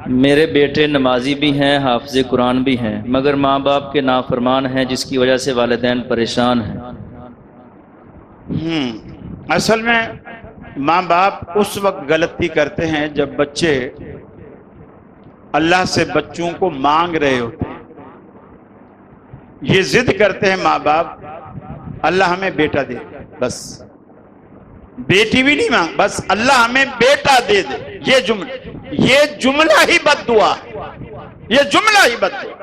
میرے بیٹے نمازی بھی ہیں، حافظ قرآن بھی ہیں، مگر ماں باپ کے نافرمان ہیں، جس کی وجہ سے والدین پریشان ہیں۔ اصل میں ماں باپ اس وقت غلطی کرتے ہیں جب بچے اللہ سے بچوں کو مانگ رہے ہوتے ہیں۔ یہ ضد کرتے ہیں ماں باپ، اللہ ہمیں بیٹا دے، بس بیٹی بھی نہیں مانگ، بس اللہ ہمیں بیٹا دے دے۔ یہ جملہ ہی بد دعا، یہ جملہ ہی بد دعا۔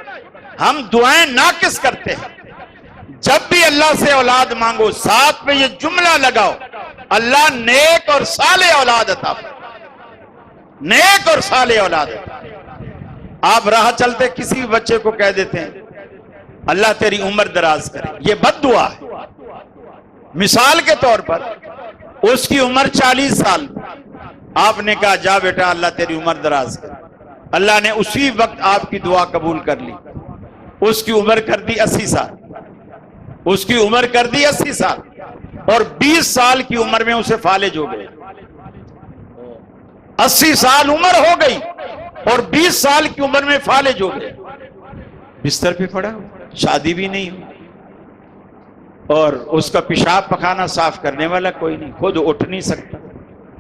ہم دعائیں ناقص کرتے ہیں۔ جب بھی اللہ سے اولاد مانگو ساتھ میں یہ جملہ لگاؤ، اللہ نیک اور صالح اولاد عطا فرمائے، نیک اور صالح اولاد عطا فرمائے۔ آپ راہ چلتے کسی بھی بچے کو کہہ دیتے ہیں اللہ تیری عمر دراز کرے، یہ بد دعا ہے۔ مثال کے طور پر اس کی عمر 40 سال، آپ نے کہا جا بیٹا اللہ تیری عمر دراز کرے، اللہ نے اسی وقت آپ کی دعا قبول کر لی، اس کی عمر کر دی 80 سال، اس کی عمر کر دی 80 سال، اور 20 سال کی عمر میں اسے فالج ہو گئے۔ 80 سال عمر ہو گئی اور 20 سال کی عمر میں فالج ہو گئے، بستر پہ پڑا، شادی بھی نہیں ہوئی، اور اس کا پیشاب پخانہ صاف کرنے والا کوئی نہیں، خود اٹھ نہیں سکتا،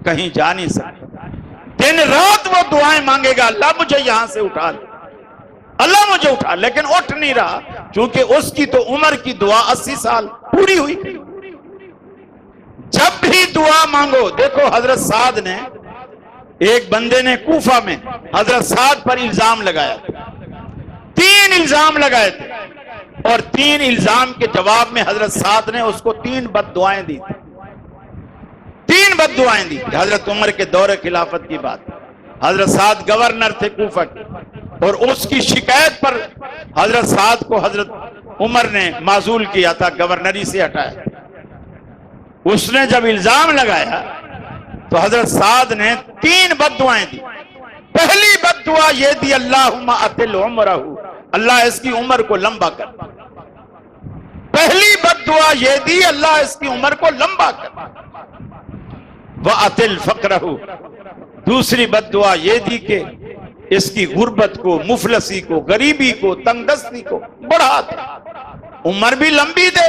کہیں جا نہیں سکتا۔ دن رات وہ دعائیں مانگے گا اللہ مجھے یہاں سے اٹھا لے، اللہ مجھے اٹھا، لیکن اٹھ نہیں رہا، چونکہ اس کی تو عمر کی دعا 80 سال پوری ہوئی۔ جب بھی دعا مانگو، دیکھو حضرت سعد نے، ایک بندے نے کوفہ میں حضرت سعد پر الزام لگایا، 3 الزام لگائے تھے، اور 3 الزام کے جواب میں حضرت سعد نے اس کو 3 بد دعائیں دی تھی، 3 بد دعائیں دی تھی۔ حضرت عمر کے دور خلافت کی بات، حضرت سعد گورنر تھے کوفہ کے، اور اس کی شکایت پر حضرت سعد کو حضرت عمر نے معزول کیا تھا، گورنری سے ہٹایا۔ اس نے جب الزام لگایا تو حضرت سعد نے 3 بد دعائیں دی۔ پہلی بد دعا یہ دی اللہم اطل عمرہ، اللہ اس کی عمر کو لمبا کر۔ پہلی بد دعا یہ دی اللہ اس کی عمر کو لمبا کر۔ وَأَطِلْ فَقْرَهُ، دوسری بد دعا یہ دی کہ اس کی غربت کو، مفلسی کو، غریبی کو، تنگ دستی کو بڑھا دے، عمر بھی لمبی دے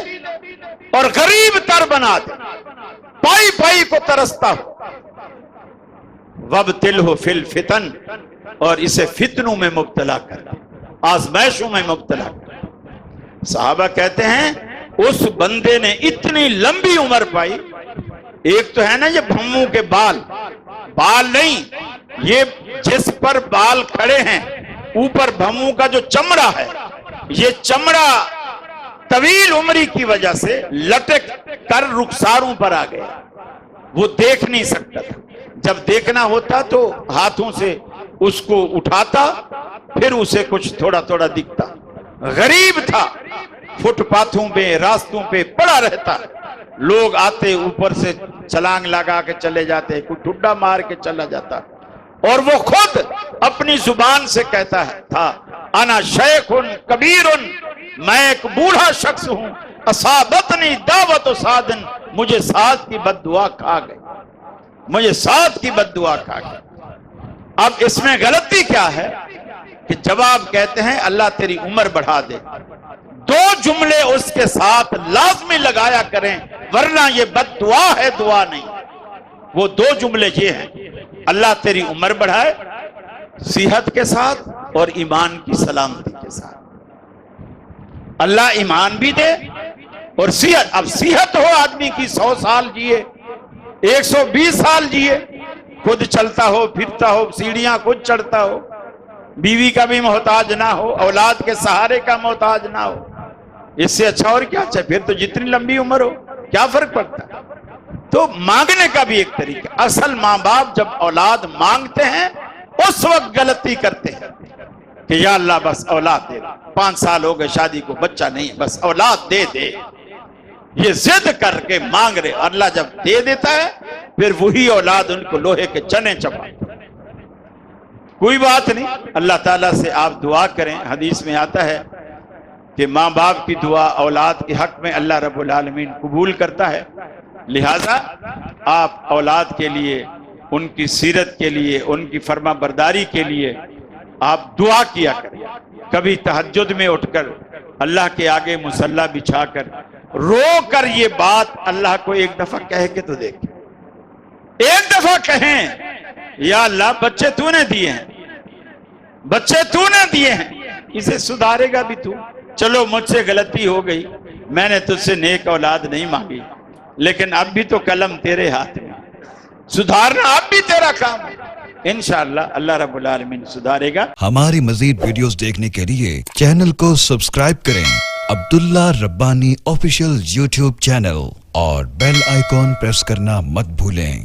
اور غریب تر بنا دے، پائی پائی کو ترستا ہو۔ وَابْتِلْهُ فِي الْفِتَنِ، اور اسے فتنوں میں مبتلا کر دے، آزمائشوں میں مبتلا کر دے۔ صحابہ کہتے ہیں اس بندے نے اتنی لمبی عمر پائی، ایک تو ہے نا یہ بھموں کے بال نہیں، یہ جس پر بال کھڑے ہیں اوپر بھموں کا جو چمڑا ہے، یہ چمڑا طویل عمری کی وجہ سے لٹک کر رخساروں پر آ گیا، وہ دیکھ نہیں سکتا تھا، جب دیکھنا ہوتا تو ہاتھوں سے اس کو اٹھاتا، پھر اسے کچھ تھوڑا تھوڑا دکھتا۔ غریب تھا، فٹ پاتھوں پہ، راستوں پہ پڑا رہتا، لوگ آتے اوپر سے چھلانگ لگا کے چلے جاتے، کوئی ٹھڈا مار کے چلا جاتا، اور وہ خود اپنی زبان سے کہتا تھا انا شیخ کبیر، میں ایک بوڑھا شخص ہوں، اصابتنی دعوت سعد، مجھے سعد کی بد دعا کھا گئی، مجھے سعد کی بد دعا کھا گئی۔ اب اس میں غلطی کیا ہے کہ جب آپ کہتے ہیں اللہ تیری عمر بڑھا دے، 2 جملے اس کے ساتھ لازمی لگایا کریں، ورنہ یہ بد دعا ہے، دعا نہیں۔ وہ 2 جملے یہ ہیں، اللہ تیری عمر بڑھائے صحت کے ساتھ اور ایمان کی سلامتی کے ساتھ، اللہ ایمان بھی دے اور صحت۔ اب صحت ہو آدمی کی 100 سال جیے، 120 سال جیے، خود چلتا ہو، پھرتا ہو، سیڑھیاں خود چڑھتا ہو، بیوی کا بھی محتاج نہ ہو، اولاد کے سہارے کا محتاج نہ ہو، اس سے اچھا اور کیا چاہے؟ پھر تو جتنی لمبی عمر ہو کیا فرق پڑتا ہے؟ تو مانگنے کا بھی ایک طریقہ، اصل ماں باپ جب اولاد مانگتے ہیں اس وقت غلطی کرتے ہیں کہ یا اللہ بس اولاد دے، 5 سال ہو گئے شادی کو، بچہ نہیں، بس اولاد دے دے، یہ ضد کر کے مانگ رہے۔ اللہ جب دے دیتا ہے پھر وہی اولاد ان کو لوہے کے چنے چبا۔ کوئی بات نہیں، اللہ تعالیٰ سے آپ دعا کریں، حدیث میں آتا ہے کہ ماں باپ کی دعا اولاد کے حق میں اللہ رب العالمین قبول کرتا ہے، لہذا آپ اولاد کے لیے، ان کی سیرت کے لیے، ان کی فرما برداری کے لیے آپ دعا کیا کریں. کبھی تہجد میں اٹھ کر اللہ کے آگے مصلی بچھا کر رو کر یہ بات اللہ کو ایک دفعہ کہہ کے تو دیکھیں. ایک دفعہ کہیں یا اللہ بچے تو نے دیے ہیں, بچے تو نے دیے ہیں, اسے سدھارے گا بھی تو. چلو مجھ سے غلطی ہو گئی, میں نے تجھ سے نیک اولاد نہیں مانگی, لیکن اب بھی تو قلم تیرے ہاتھ میں, سدھارنا اب بھی تیرا کام ہے. انشاءاللہ اللہ رب العالمین سدھارے گا. ہماری مزید ویڈیوز دیکھنے کے لیے چینل کو سبسکرائب کریں, عبداللہ ربانی آفیشیل یوٹیوب چینل, اور بیل آئیکن پریس کرنا مت بھولیں.